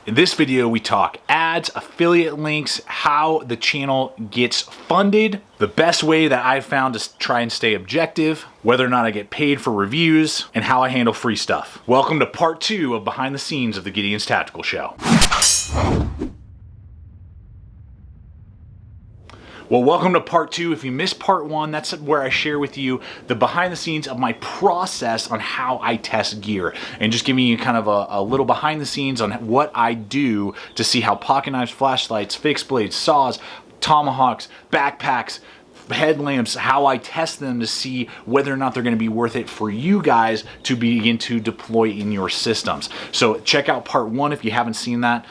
In this video, we talk ads, affiliate links, how the channel gets funded, the best way that I've found to try and stay objective, whether or not I get paid for reviews, and how I handle free stuff. Welcome to part 2 of behind the scenes of the Gideon's Tactical Show. Well, welcome to part 2. If you missed part 1, that's where I share with you the behind the scenes of my process on how I test gear and just giving you kind of a little behind the scenes on what I do to see how pocket knives, flashlights, fixed blades, saws, tomahawks, backpacks, headlamps, how I test them to see whether or not they're going to be worth it for you guys to begin to deploy in your systems. So check out part 1 if you haven't seen that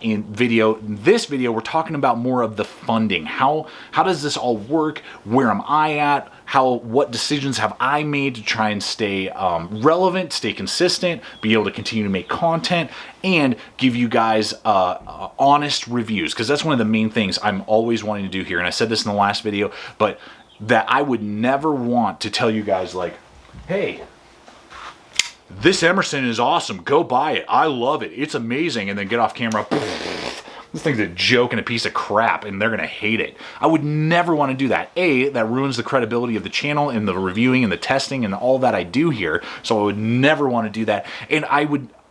in this video. We're talking about more of the funding. How does this all work? Where am I at? What decisions have I made to try and stay relevant, stay consistent, be able to continue to make content, and give you guys honest reviews, because that's one of the main things I'm always wanting to do here. And I said this in the last video, but that I would never want to tell you guys like, hey, this Emerson is awesome, go buy it, I love it, it's amazing, and then get off camera, this thing's a joke and a piece of crap and they're gonna hate it. I would never want to do that. That ruins the credibility of the channel and the reviewing and the testing and all that I do here, so I would never want to do that. And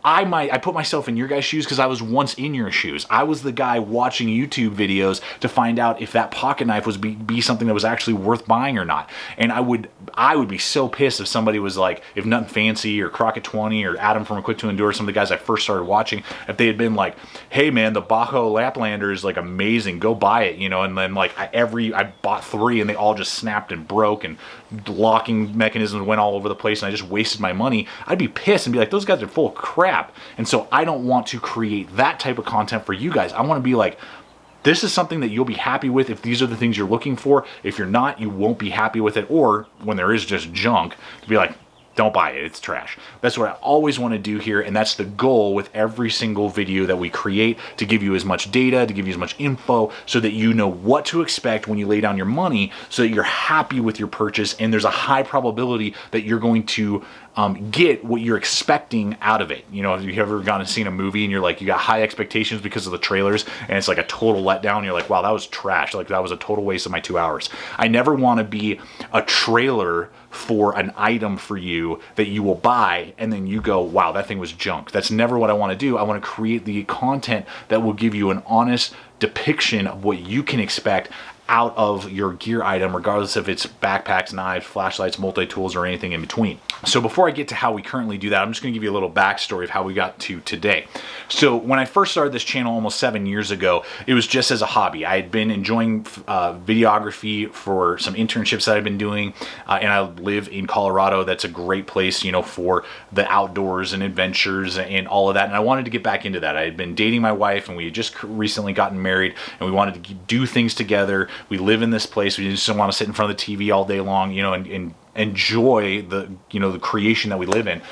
I put myself in your guys' shoes because I was once in your shoes. I was the guy watching YouTube videos to find out if that pocket knife was be something that was actually worth buying or not. And I would be so pissed if somebody was like, if Nothing Fancy or Crockett 20 or Adam from A Quick to Endure, some of the guys I first started watching, if they had been like, hey man, the Bajo Laplander is like amazing, go buy it, you know, and then like I bought 3 and they all just snapped and broke and locking mechanisms went all over the place and I just wasted my money, I'd be pissed and be like, those guys are full of crap. And so I don't want to create that type of content for you guys. I want to be like, this is something that you'll be happy with if these are the things you're looking for. If you're not, you won't be happy with it. Or when there is just junk, to be like, don't buy it, it's trash. That's what I always want to do here, and that's the goal with every single video that we create, to give you as much data, to give you as much info, so that you know what to expect when you lay down your money, so that you're happy with your purchase, and there's a high probability that you're going to get what you're expecting out of it. You know, if you've ever gone and seen a movie and you're like, you got high expectations because of the trailers, and it's like a total letdown, you're like, wow, that was trash, like that was a total waste of my 2 hours. I never want to be a trailer for an item for you that you will buy and then you go, wow, that thing was junk. That's never what I want to do. I want to create the content that will give you an honest depiction of what you can expect out of your gear item, regardless if it's backpacks, knives, flashlights, multi-tools, or anything in between. So before I get to how we currently do that, I'm just going to give you a little backstory of how we got to today. So when I first started this channel almost 7 years ago, it was just as a hobby. I had been enjoying videography for some internships that I've been doing, and I live in Colorado. That's a great place, you know, for the outdoors and adventures and all of that, and I wanted to get back into that. I had been dating my wife, and we had just recently gotten married, and we wanted to do things together. We live in this place. We just don't want to sit in front of the TV all day long, you know, and enjoy the, you know, the creation that we live in.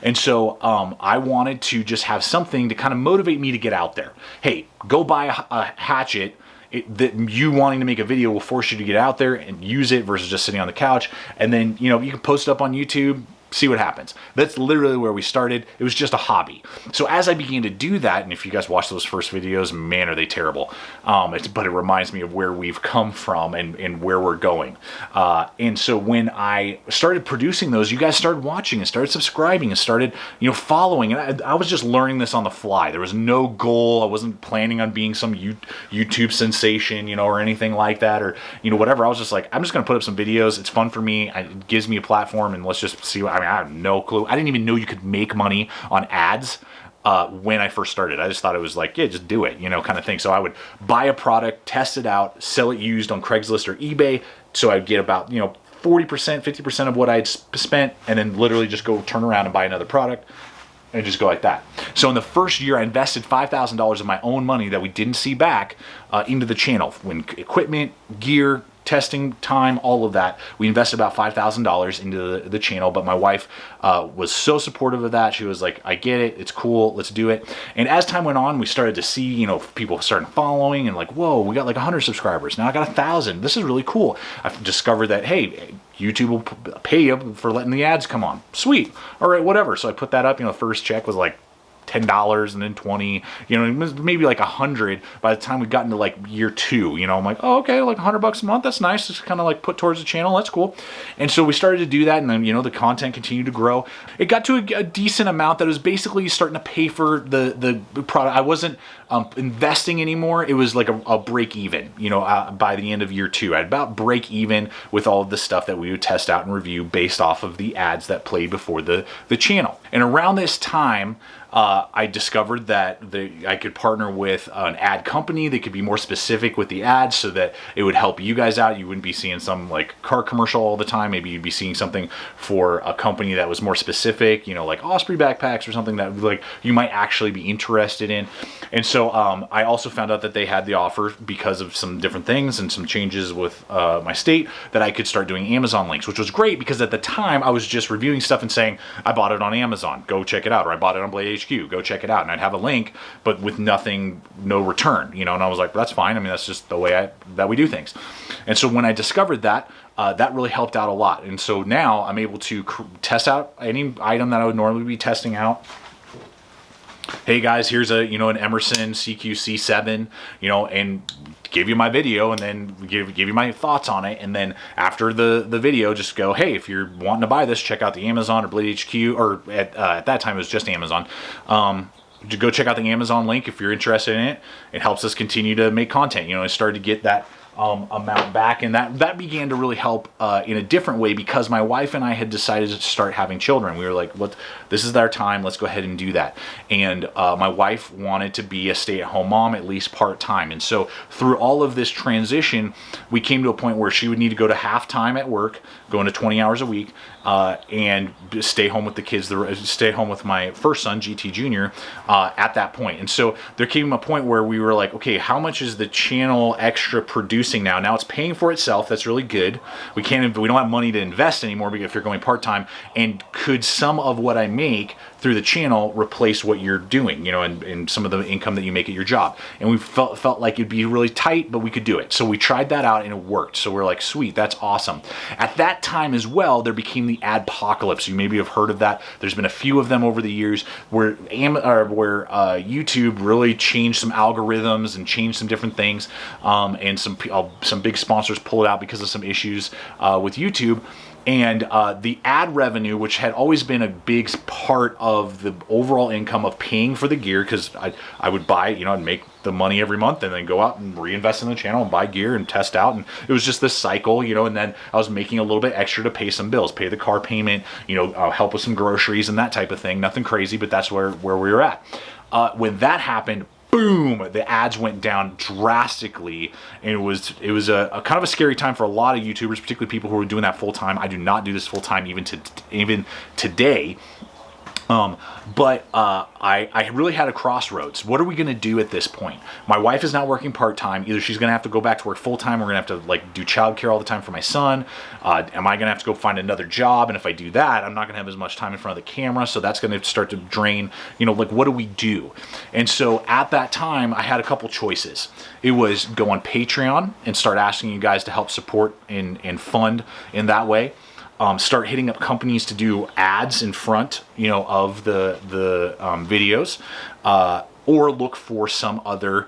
And so I wanted to just have something to kind of motivate me to get out there. Hey, go buy a hatchet. That you wanting to make a video will force you to get out there and use it versus just sitting on the couch. And then, you know, you can post it up on YouTube, see what happens. That's literally where we started. It was just a hobby. So as I began to do that, and if you guys watch those first videos, man, are they terrible. But it reminds me of where we've come from and where we're going. And so when I started producing those, you guys started watching and started subscribing and started, you know, following. And I was just learning this on the fly. There was no goal. I wasn't planning on being some YouTube sensation, you know, or anything like that, or, you know, whatever. I was just like, I'm just going to put up some videos. It's fun for me. It gives me a platform, and let's just see what I have no clue. I didn't even know you could make money on ads when I first started. I just thought it was like, yeah, just do it, you know, kind of thing. So I would buy a product, test it out, sell it used on Craigslist or eBay. So I'd get about, you know, 40%, 50% of what I'd spent, and then literally just go turn around and buy another product and just go like that. So in the first year, I invested $5,000 of my own money that we didn't see back into the channel. When equipment, gear, testing time, all of that. We invested about $5,000 into the channel, but my wife was so supportive of that. She was like, I get it, it's cool, let's do it. And as time went on, we started to see, you know, people starting following and like, whoa, we got like 100 subscribers. Now I got 1,000. This is really cool. I've discovered that, hey, YouTube will pay you for letting the ads come on. Sweet. All right, whatever. So I put that up, you know, the first check was like $10 and then 20, you know, it was maybe like 100 by the time we got into like year 2, you know. I'm like, oh, okay, like $100 a month, that's nice, just kind of like put towards the channel, that's cool. And so we started to do that, and then, you know, the content continued to grow. It got to a decent amount that was basically starting to pay for the product. I wasn't investing anymore. It was like a break even, you know, by the end of year 2. I'd about break even with all of the stuff that we would test out and review based off of the ads that played before the channel. And around this time, I discovered that I could partner with an ad company that could be more specific with the ads so that it would help you guys out. You wouldn't be seeing some like car commercial all the time. Maybe you'd be seeing something for a company that was more specific, you know, like Osprey backpacks or something that like you might actually be interested in. And so I also found out that they had the offer because of some different things and some changes with my state that I could start doing Amazon links, which was great because at the time I was just reviewing stuff and saying, I bought it on Amazon, go check it out, or I bought it on Blade HQ, go check it out. And I'd have a link, but with nothing, no return, you know, and I was like, that's fine. I mean, that's just the way that we do things. And so when I discovered that, that really helped out a lot. And so now I'm able to test out any item that I would normally be testing out. Hey guys, here's an Emerson CQ-C7, you know, and give you my video and then give you my thoughts on it. And then after the video, just go, hey, if you're wanting to buy this, check out the Amazon or Blade HQ, or at that time it was just Amazon. Go check out the Amazon link if you're interested in it. It helps us continue to make content. You know, I started to get that amount back, and that began to really help in a different way because my wife and I had decided to start having children. We were like, this is our time, let's go ahead and do that. And my wife wanted to be a stay-at-home mom, at least part-time. And so through all of this transition, we came to a point where she would need to go to half-time at work, go into 20 hours a week, and stay home with the kids, stay home with my first son, GT Jr., at that point. And so there came a point where we were like, okay, how much is the channel extra producing now? Now it's paying for itself. That's really good. We don't have money to invest anymore if you're going part-time. And could some of what I make through the channel replace what you're doing, you know, and some of the income that you make at your job? And we felt like it'd be really tight, but we could do it. So we tried that out and it worked. So we're like, sweet, that's awesome. At that time as well, there became the adpocalypse. You maybe have heard of that. There's been a few of them over the years where YouTube really changed some algorithms and changed some different things, and some big sponsors pulled out because of some issues with YouTube. And the ad revenue, which had always been a big part of the overall income of paying for the gear, because I would buy, you know, I'd make the money every month and then go out and reinvest in the channel and buy gear and test out. And it was just this cycle, you know, and then I was making a little bit extra to pay some bills, pay the car payment, you know, help with some groceries and that type of thing. Nothing crazy, but that's where we were at. When that happened, boom, the ads went down drastically, and it was a kind of a scary time for a lot of YouTubers, particularly people who are doing that full time. I do not do this full time even today. But I really had a crossroads. What are we going to do at this point? My wife is not working part-time. Either she's going to have to go back to work full-time, or we're going to have to like do childcare all the time for my son. Am I going to have to go find another job? And if I do that, I'm not going to have as much time in front of the camera. So that's going to start to drain, you know, like what do we do? And so at that time, I had a couple choices. It was go on Patreon and start asking you guys to help support and fund in that way. Start hitting up companies to do ads in front, you know, of the videos, or look for some other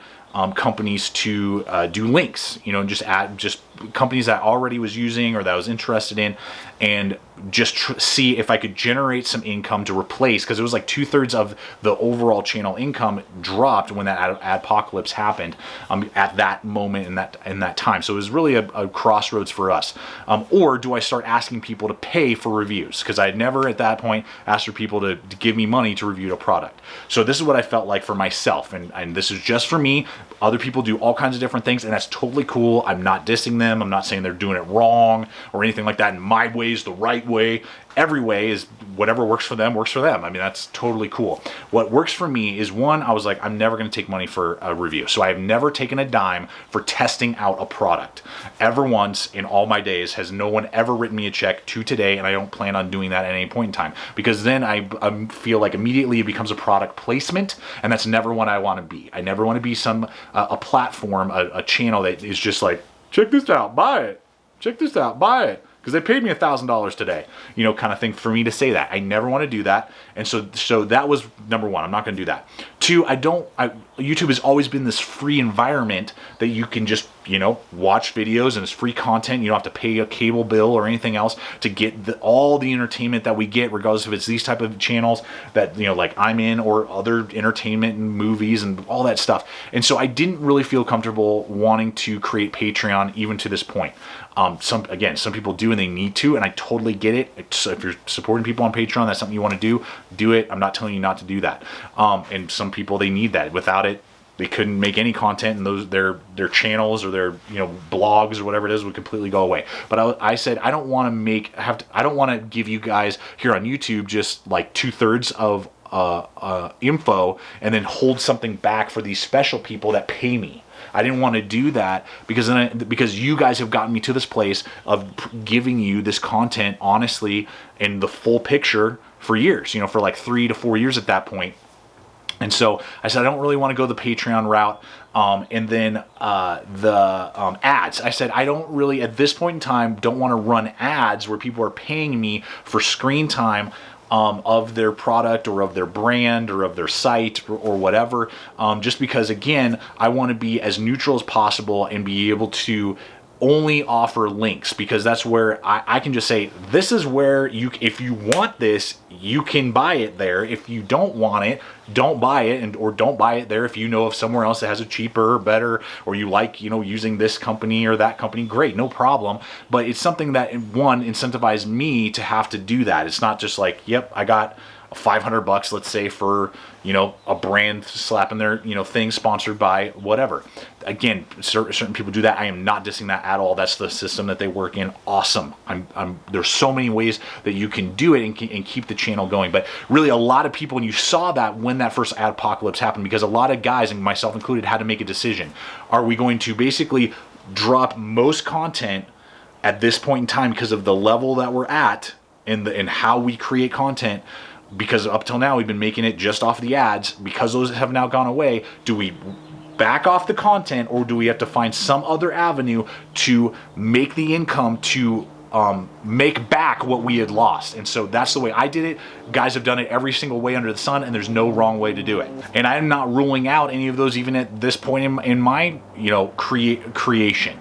companies to do links, you know, and just companies that I already was using or that I was interested in, and just see if I could generate some income to replace, because it was like 2/3 of the overall channel income dropped when that adpocalypse happened at that moment in that time. So it was really a crossroads for us. Or do I start asking people to pay for reviews? Because I had never at that point asked for people to give me money to review a product. So this is what I felt like for myself, and this is just for me. Other people do all kinds of different things, and that's totally cool. I'm not dissing them. I'm not saying they're doing it wrong or anything like that. And my way is the right way. Every way is whatever works for them, works for them. I mean, that's totally cool. What works for me is, one, I was like, I'm never going to take money for a review. So I have never taken a dime for testing out a product. Ever once in all my days has no one ever written me a check to today, and I don't plan on doing that at any point in time, because then I feel like immediately it becomes a product placement, and that's never what I want to be. I never want to be a platform, a channel that is just like, check this out, buy it. Check this out, buy it. because they paid me $1,000 today, you know, kind of thing for me to say that. I never want to do that. And so that was number one. I'm not going to do that. Two, YouTube has always been this free environment that you can just, you know, watch videos, and it's free content. You don't have to pay a cable bill or anything else to get all the entertainment that we get, regardless if it's these type of channels that, you know, like I'm in, or other entertainment and movies and all that stuff. And so I didn't really feel comfortable wanting to create Patreon even to this point. Some people do and they need to, and I totally get it. So if you're supporting people on Patreon, that's something you want to do it. I'm not telling you not to do that. And some people, they need that. Without it, they couldn't make any content, and their channels or their, you know, blogs or whatever it is would completely go away. But I said I don't want to give you guys here on YouTube just like 2/3 of info and then hold something back for these special people that pay me. I didn't want to do that because you guys have gotten me to this place of giving you this content honestly and the full picture for years, you know, for like 3 to 4 years at that point. And so I said, I don't really want to go the Patreon route. And then the ads. I said, I don't really, at this point in time, don't want to run ads where people are paying me for screen time of their product or of their brand or of their site or whatever. Just because, again, I want to be as neutral as possible and be able to only offer links, because that's where I can just say, this is where if you want this, you can buy it there. If you don't want it, don't buy it, or don't buy it there. If you know of somewhere else that has a cheaper or better, or you like, you know, using this company or that company, great, no problem. But it's something that, one, incentivized me to have to do that. It's not just like, yep, I got $500, let's say, for, you know, a brand slapping their, you know, thing sponsored by whatever. Again, certain people do that. I am not dissing that at all. That's the system that they work in. Awesome. There's so many ways that you can do it and keep the channel going. But really, a lot of people, and you saw that when that first ad apocalypse happened, because a lot of guys, and myself included, had to make a decision. Are we going to basically drop most content at this point in time because of the level that we're at and how we create content? Because up till now we've been making it just off the ads. Because those have now gone away, do we back off the content, or do we have to find some other avenue to make the income to make back what we had lost? And so that's the way I did it. Guys have done it every single way under the sun, and there's no wrong way to do it. And I'm not ruling out any of those even at this point in my, you know, creation,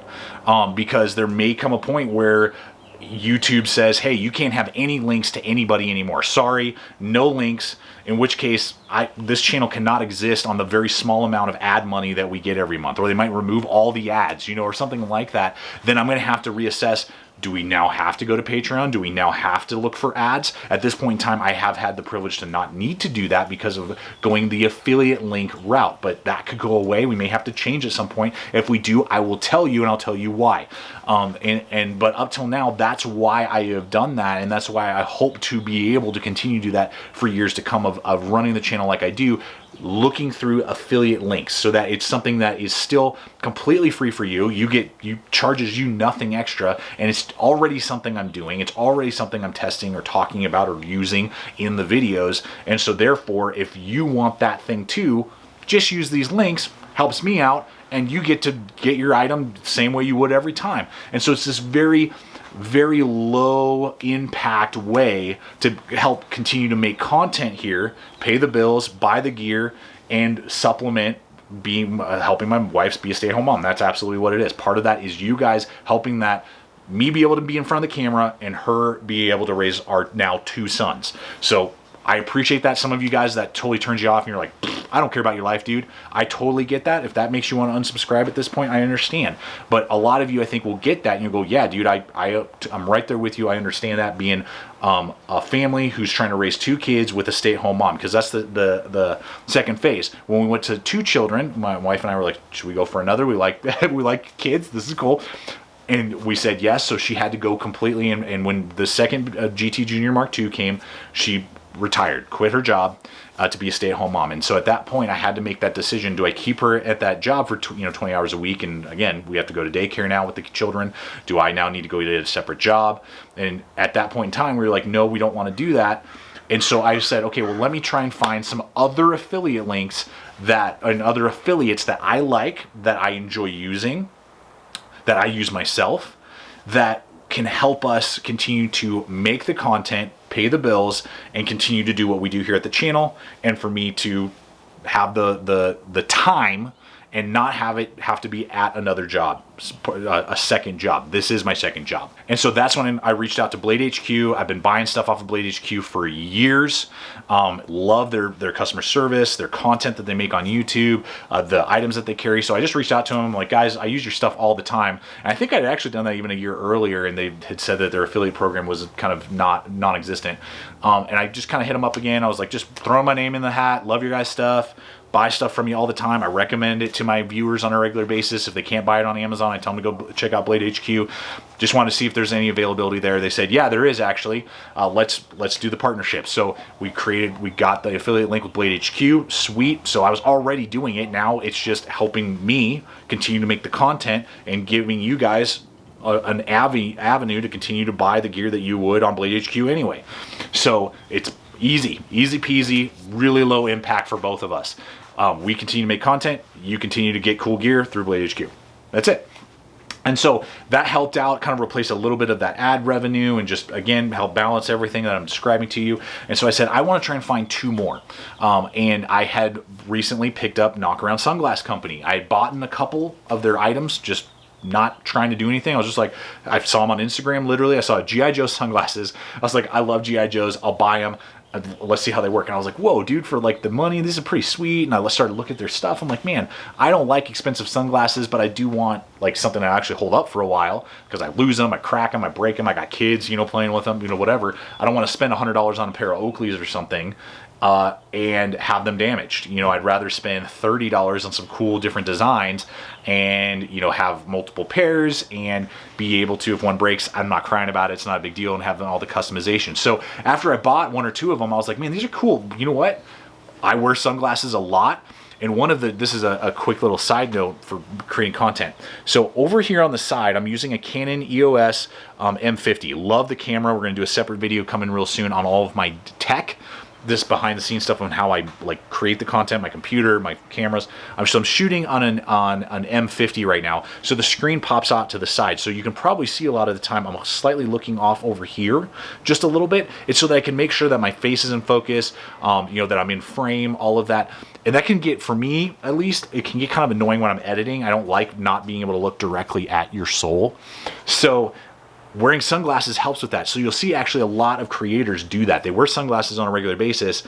because there may come a point where YouTube says, hey, you can't have any links to anybody anymore. Sorry, no links. In which case, this channel cannot exist on the very small amount of ad money that we get every month. Or they might remove all the ads, you know, or something like that. Then I'm going to have to reassess, do we now have to go to Patreon? Do we now have to look for ads? At this point in time, I have had the privilege to not need to do that because of going the affiliate link route. But that could go away. We may have to change at some point. If we do, I will tell you, and I'll tell you why. But up till now, that's why I have done that, and that's why I hope to be able to continue to do that for years to come of running the channel like I do, looking through affiliate links, so that it's something that is still completely free for you. Charges you nothing extra, and it's already something I'm doing. It's already something I'm testing or talking about or using in the videos. And so therefore, if you want that thing too, just use these links. Helps me out, and you get to get your item the same way you would every time. And so it's this very, very low impact way to help continue to make content here, pay the bills, buy the gear, and supplement helping my wife be a stay-at-home mom. That's absolutely what it is. Part of that is you guys helping me be able to be in front of the camera and her be able to raise our now 2 sons. So I appreciate that. Some of you guys, that totally turns you off and you're like, I don't care about your life, dude. I totally get that. If that makes you want to unsubscribe at this point, I understand. But a lot of you, I think, will get that and you'll go, yeah, dude, I'm right there with you. I understand that, being a family who's trying to raise 2 kids with a stay-at-home mom, because that's the second phase. When we went to 2 children, my wife and I were like, should we go for another? We like kids. This is cool. And we said yes, so she had to go completely. And when the second GT Junior Mark II came, she retired, quit her job to be a stay-at-home mom. And so at that point, I had to make that decision. Do I keep her at that job for 20 hours a week? And again, we have to go to daycare now with the children. Do I now need to go to a separate job? And at that point in time, we were like, no, we don't want to do that. And so I said, okay, well, let me try and find some other affiliate links and other affiliates that I like, that I enjoy using, that I use myself, that can help us continue to make the content, pay the bills, and continue to do what we do here at the channel, and for me to have the time and not have to be at another job, a second job. This is my second job. And so that's when I reached out to Blade HQ. I've been buying stuff off of Blade HQ for years. Love their customer service, their content that they make on YouTube, the items that they carry. So I just reached out to them. I'm like, guys, I use your stuff all the time. And I think I'd actually done that even a year earlier, and they had said that their affiliate program was kind of non-existent. And I just kind of hit them up again. I was like, just throwing my name in the hat. Love your guys' stuff. Buy stuff from you all the time. I recommend it to my viewers on a regular basis. If they can't buy it on Amazon, I tell them to go check out Blade HQ. Just want to see if there's any availability there. They said, yeah, there is actually. Let's do the partnership. So we got the affiliate link with Blade HQ. Sweet. So I was already doing it. Now it's just helping me continue to make the content and giving you guys an avenue to continue to buy the gear that you would on Blade HQ anyway. So it's easy peasy, really low impact for both of us. We continue to make content, you continue to get cool gear through Blade HQ. That's it. And so that helped out, kind of replace a little bit of that ad revenue, and just, again, help balance everything that I'm describing to you. And so I said, I want to try and find 2 more. And I had recently picked up Knockaround Sunglass Company. I had bought in a couple of their items, just not trying to do anything. I was just like, I saw them on Instagram, literally. I saw G.I. Joe sunglasses. I was like, I love G.I. Joes. I'll buy them. Let's see how they work. And I was like, whoa, dude, for like the money, this is pretty sweet. And I started to look at their stuff. I'm like, man, I don't like expensive sunglasses, but I do want like something that I actually hold up for a while, because I lose them, I crack them, I break them, I got kids, you know, playing with them, you know, whatever. I don't want to spend $100 on a pair of Oakleys or something and have them damaged. You know, I'd rather spend $30 on some cool different designs and, you know, have multiple pairs and be able to, if one breaks, I'm not crying about it, it's not a big deal, and have all the customization. So after I bought 1 or 2 of them, I was like, man, these are cool. You know what? I wear sunglasses a lot. And this is a quick little side note for creating content. So over here on the side, I'm using a Canon EOS M50. Love the camera. We're going to do a separate video coming real soon on all of my tech, this behind the scenes stuff on how I like create the content, my computer, my cameras. So I'm shooting on an M50 right now. So the screen pops out to the side. So you can probably see a lot of the time I'm slightly looking off over here just a little bit. It's so that I can make sure that my face is in focus, you know, that I'm in frame, all of that. And that can get, for me at least, it can get kind of annoying when I'm editing. I don't like not being able to look directly at your soul. So wearing sunglasses helps with that. So you'll see actually a lot of creators do that. They wear sunglasses on a regular basis,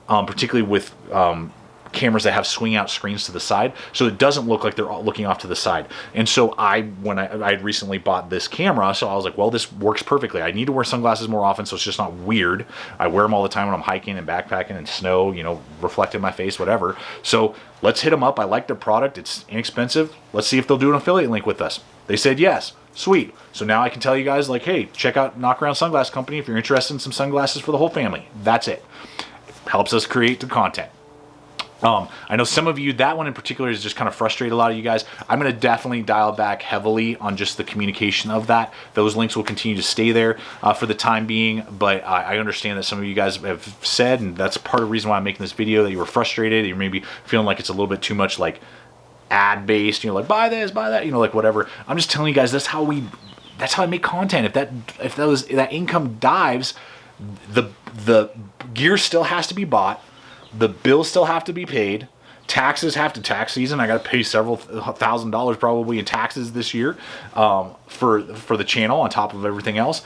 particularly with cameras that have swing out screens to the side, so it doesn't look like they're looking off to the side. And so when I recently bought this camera, so I was like, well, this works perfectly. I need to wear sunglasses more often, so it's just not weird. I wear them all the time when I'm hiking and backpacking and snow, you know, reflecting my face, whatever. So let's hit them up. I like their product. It's inexpensive. Let's see if they'll do an affiliate link with us. They said yes. Sweet. So now I can tell you guys, like, hey, check out Knockaround Sunglass Company if you're interested in some sunglasses for the whole family. That's it. Helps us create the content. I know some of you, that one in particular is just kind of frustrated a lot of you guys. I'm going to definitely dial back heavily on just the communication of that. Those links will continue to stay there for the time being, but I understand that some of you guys have said, and that's part of the reason why I'm making this video, that you were frustrated. You're maybe feeling like it's a little bit too much like ad based, you know, like buy this, buy that, you know, like whatever. I'm just telling you guys, that's how I make content. If that income dives, the gear still has to be bought. The bills still have to be paid. Taxes have to tax season. I got to pay several $1,000s probably in taxes this year for the channel on top of everything else.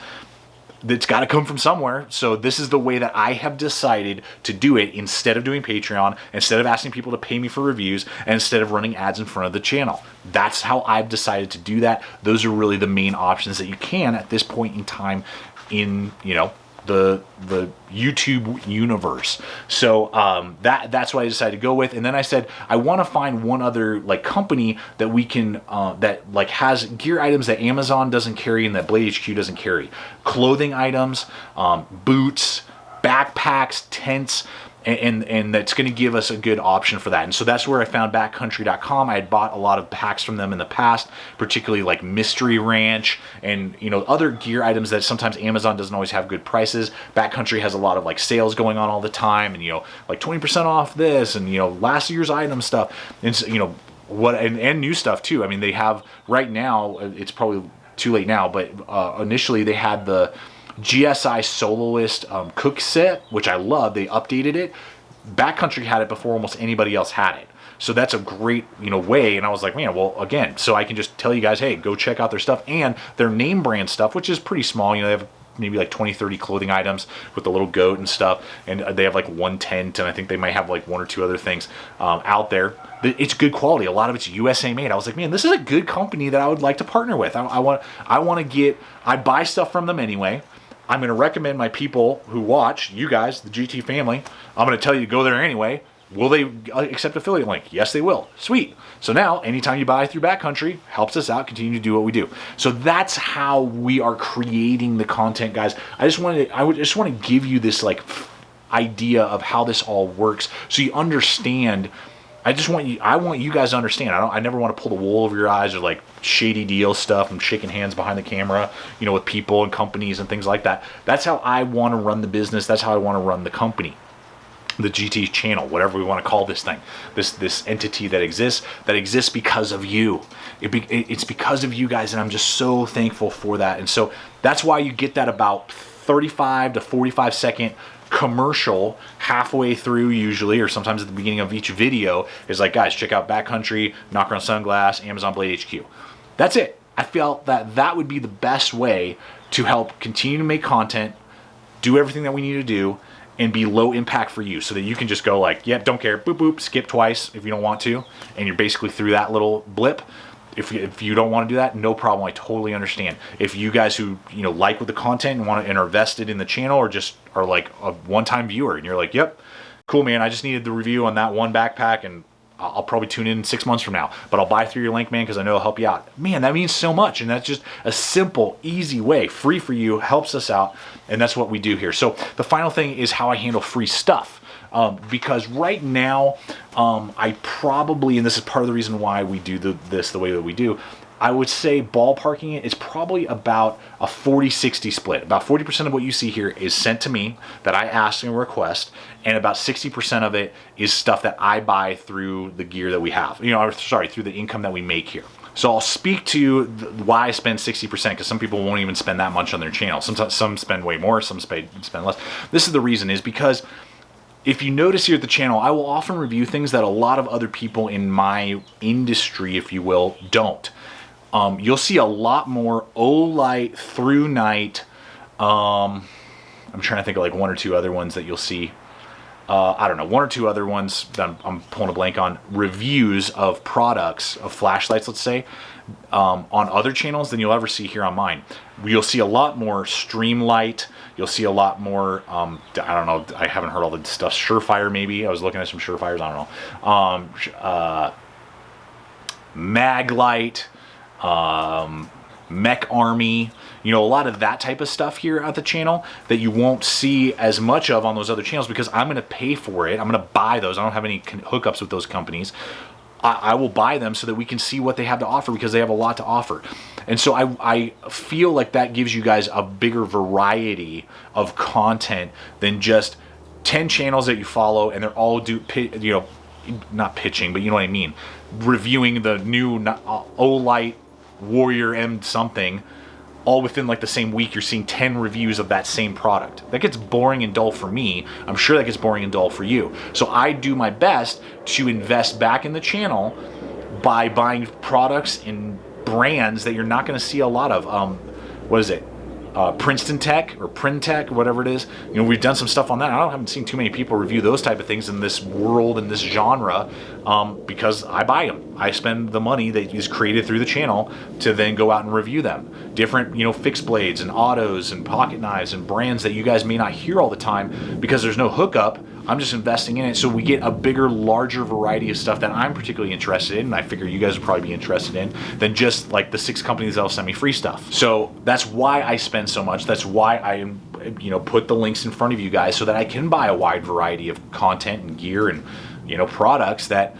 It's got to come from somewhere. So this is the way that I have decided to do it, instead of doing Patreon, instead of asking people to pay me for reviews, and instead of running ads in front of the channel. That's how I've decided to do that. Those are really the main options that you can at this point in time in, you know, the YouTube universe. So that's what I decided to go with. And then I said, I want to find one other like company that we can that like has gear items that Amazon doesn't carry and that Blade HQ doesn't carry. Clothing items, boots, backpacks, tents, and that's going to give us a good option for that. And so that's where I found backcountry.com. I had bought a lot of packs from them in the past, particularly like Mystery Ranch and, you know, other gear items that sometimes Amazon doesn't always have good prices. Backcountry has a lot of like sales going on all the time, and, you know, like 20% off this, and, you know, last year's item stuff, and, you know, and new stuff too. I mean, they have right now, it's probably too late now, but initially they had the GSI Soloist cook set, which I love. They updated it. Backcountry had it before almost anybody else had it. So that's a great, way. And I was like, man, well, again, so I can just tell you guys, hey, go check out their stuff and their name brand stuff, which is pretty small. They have maybe like 20, 30 clothing items with the little goat and stuff. And they have like one tent, and I think they might have like one or two other things out there. It's good quality. A lot of it's USA made. I was like, man, this is a good company that I would like to partner with. I buy stuff from them anyway. I'm going to recommend my people who watch, you guys, the GT family, I'm going to tell you to go there anyway. Will they accept affiliate link? Yes, they will. Sweet. So now, anytime you buy through Backcountry, helps us out, continue to do what we do. So that's how we are creating the content, guys. I just want to give you this like idea of how this all works, so you understand. I want you guys to understand. I never want to pull the wool over your eyes or like shady deal stuff and shaking hands behind the camera, with people and companies and things like that. That's how I want to run the business. That's how I want to run the company, the GT channel, whatever we want to call this thing, this entity that exists because of you. It's because of you guys, and I'm just so thankful for that. And so that's why you get that about 35 to 45 second commercial halfway through usually, or sometimes at the beginning of each video, is like, guys, check out Backcountry, Knock Around Sunglass, Amazon Blade HQ. That's it. I felt that would be the best way to help continue to make content, do everything that we need to do, and be low impact for you, so that you can just go like, yep, don't care, boop, boop, skip twice if you don't want to, and you're basically through that little blip. If you don't want to do that, no problem. I totally understand. If you guys who like with the content and are invested in the channel, or just are like a one-time viewer, and you're like, yep, cool, man, I just needed the review on that one backpack, and I'll probably tune in 6 months from now, but I'll buy through your link, man, because I know it'll help you out. Man, that means so much, and that's just a simple, easy way, free for you, helps us out, and that's what we do here. So the final thing is how I handle free stuff. Because right now, I probably, and this is part of the reason why we do this the way that we do, I would say ballparking it is probably about a 40-60 split. About 40% of what you see here is sent to me that I ask and request, and about 60% of it is stuff that I buy through the gear that we have, through the income that we make here. So I'll speak to why I spend 60%, because some people won't even spend that much on their channel. Sometimes some spend way more, some spend less. This is the reason, is because if you notice here at the channel, I will often review things that a lot of other people in my industry, if you will, don't. You'll see a lot more Olight through night. I'm trying to think of like one or two other ones that you'll see. I don't know, one or two other ones that I'm pulling a blank on, reviews of products, of flashlights, let's say, on other channels than you'll ever see here on mine. You'll see a lot more Streamlight. You'll see a lot more, I don't know, I haven't heard all the stuff. Surefire, maybe. I was looking at some Surefires, I don't know. Maglite, Mech Army, a lot of that type of stuff here at the channel that you won't see as much of on those other channels, because I'm going to pay for it. I'm going to buy those. I don't have any hookups with those companies. I will buy them so that we can see what they have to offer, because they have a lot to offer. And so I feel like that gives you guys a bigger variety of content than just 10 channels that you follow and they're all not pitching, but you know what I mean, reviewing the new Olight Warrior M something, all within like the same week. You're seeing 10 reviews of that same product. That gets boring and dull for me. I'm sure that gets boring and dull for you. So I do my best to invest back in the channel by buying products and brands that you're not going to see a lot of. What is it? Princeton Tech or Printech, whatever it is. We've done some stuff on that. I haven't seen too many people review those type of things in this world, in this genre, because I buy them. I spend the money that is created through the channel to then go out and review them. Different, fixed blades and autos and pocket knives and brands that you guys may not hear all the time because there's no hookup. I'm just investing in it, so we get a bigger, larger variety of stuff that I'm particularly interested in, and I figure you guys would probably be interested in, than just like the 6 companies that'll send me free stuff. So that's why I spend so much. That's why I put the links in front of you guys, so that I can buy a wide variety of content and gear and products that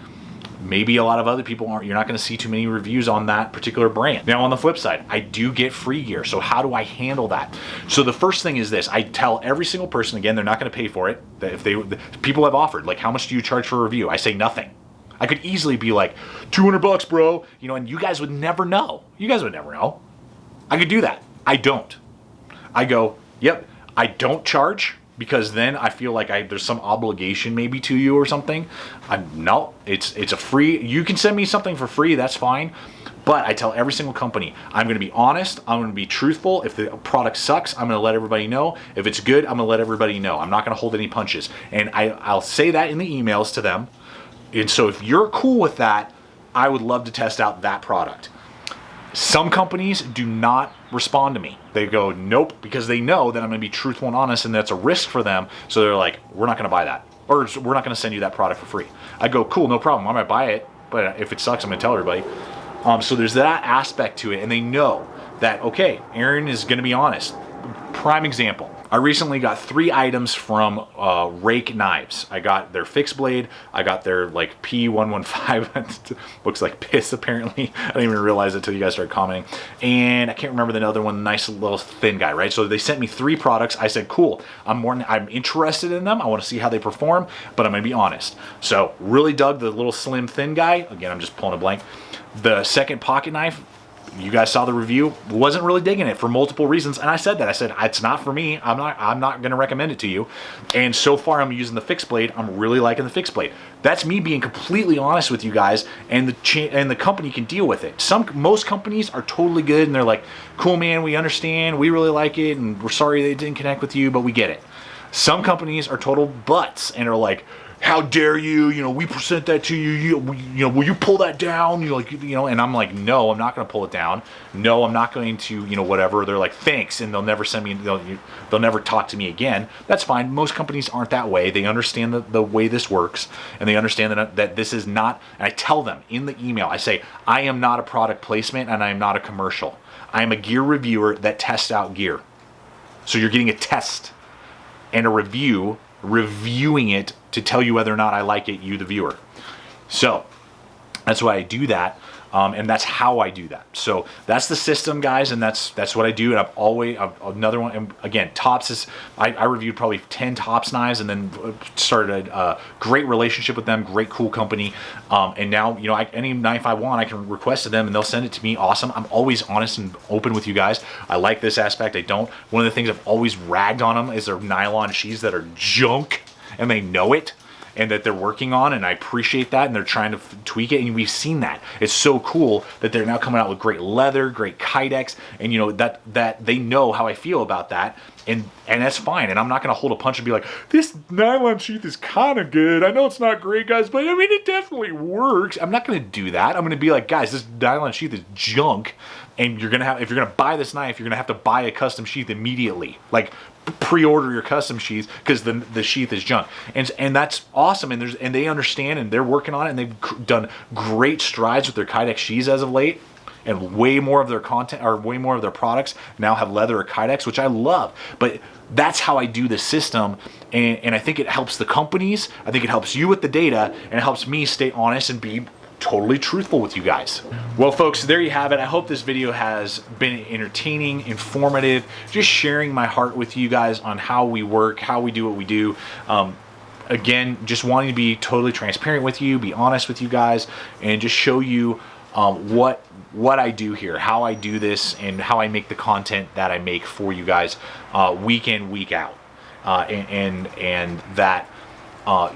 maybe a lot of other people aren't. You're not going to see too many reviews on that particular brand. Now, on the flip side, I do get free gear. So how do I handle that? So the first thing is this. I tell every single person, again, they're not going to pay for it. That if people have offered, like, how much do you charge for a review? I say nothing. I could easily be like, $200, bro. And you guys would never know. You guys would never know. I could do that. I don't. I go, yep, I don't charge, because then I feel like there's some obligation maybe to you or something. No, it's a free, you can send me something for free, that's fine. But I tell every single company, I'm going to be honest, I'm going to be truthful. If the product sucks, I'm going to let everybody know. If it's good, I'm going to let everybody know. I'm not going to hold any punches. And I'll say that in the emails to them. And so if you're cool with that, I would love to test out that product. Some companies do not respond to me. They go, nope, because they know that I'm going to be truthful and honest, and that's a risk for them. So they're like, we're not going to buy that, or we're not going to send you that product for free. I go, cool, no problem. I might buy it, but if it sucks, I'm going to tell everybody. So there's that aspect to it, and they know that, okay, Aaron is going to be honest. Prime example. I recently got 3 items from Rake Knives. I got their fixed blade. I got their like P115. Looks like piss apparently. I didn't even realize it until you guys started commenting. And I can't remember the other one. Nice little thin guy, right? So they sent me 3 products. I said, cool. I'm interested in them. I want to see how they perform, but I'm gonna be honest. So really dug the little slim thin guy. Again, I'm just pulling a blank. The second pocket knife, you guys saw the review, wasn't really digging it for multiple reasons, and I said that. I said, it's not for me. I'm not going to recommend it to you. And so far, I'm using the fixed blade. I'm really liking the fixed blade. That's me being completely honest with you guys, and the company can deal with it. Most companies are totally good, and they're like, cool, man, we understand, we really like it, and we're sorry they didn't connect with you, but we get it. Some companies are total butts and are like, how dare you, we present that to you, will you pull that down? And I'm like, no, I'm not going to pull it down. No, I'm not going to, whatever. They're like, thanks. And they'll never send me, they'll never talk to me again. That's fine. Most companies aren't that way. They understand the way this works, and they understand that this is not, and I tell them in the email, I say, I am not a product placement and I am not a commercial. I am a gear reviewer that tests out gear. So you're getting a test and a review, reviewing it to tell you whether or not I like it, you the viewer. So that's why I do that, and that's how I do that. So that's the system, guys, and that's what I do. And another one, and again, Tops is, I reviewed probably 10 Tops knives, and then started a great relationship with them, great cool company, and now any knife I want, I can request to them and they'll send it to me. Awesome. I'm always honest and open with you guys. I like this aspect. I don't. One of the things I've always ragged on them is their nylon sheaths that are junk, and they know it, and that they're working on, and I appreciate that, and they're trying to tweak it, and we've seen that. It's so cool that they're now coming out with great leather, great kydex, and that they know how I feel about that, and that's fine. And I'm not going to hold a punch and be like, this nylon sheath is kind of good. I know it's not great, guys, but I mean, it definitely works. I'm not going to do that. I'm going to be like, guys, this nylon sheath is junk, and you're going to have, if you're going to buy this knife, you're going to have to buy a custom sheath immediately. Like, pre-order your custom sheath, because the sheath is junk, and that's awesome. And they understand, and they're working on it, and they've done great strides with their kydex sheaths as of late, and way more of their content, or way more of their products now have leather or kydex, which I love. But that's how I do the system, and I think it helps the companies. I think it helps you with the data, and it helps me stay honest and be totally truthful with you guys. Well, folks, there you have it. I hope this video has been entertaining, informative, just sharing my heart with you guys on how we work, how we do what we do. Again, just wanting to be totally transparent with you, be honest with you guys, and just show you what I do here, how I do this, and how I make the content that I make for you guys week in, week out, and that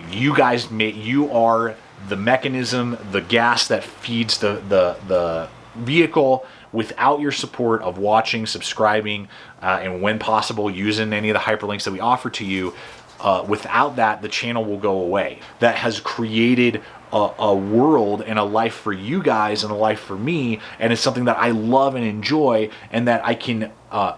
you guys you are the mechanism, the gas that feeds the vehicle. Without your support of watching, subscribing, and when possible using any of the hyperlinks that we offer to you, without that, the channel will go away. That has created a world and a life for you guys and a life for me, and it's something that I love and enjoy, and that I can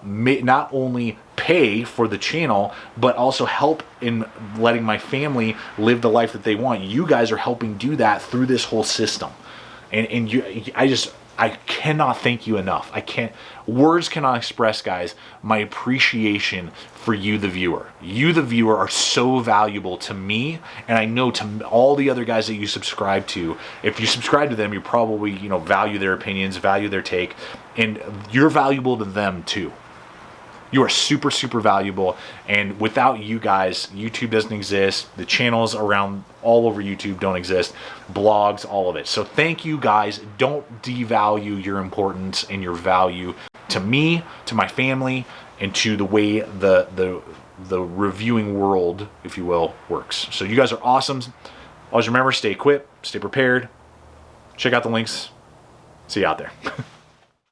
not only pay for the channel, but also help in letting my family live the life that they want. You guys are helping do that through this whole system, and I cannot thank you enough. Words cannot express, guys, my appreciation for you, the viewer. You, the viewer, are so valuable to me, and I know to all the other guys that you subscribe to. If you subscribe to them, you probably, value their opinions, value their take, and you're valuable to them too. You are super, super valuable, and without you guys, YouTube doesn't exist. The channels around all over YouTube don't exist. Blogs, all of it. So thank you guys. Don't devalue your importance and your value to me, to my family, and to the way the reviewing world, if you will, works. So you guys are awesome. Always remember, stay equipped, stay prepared. Check out the links. See you out there.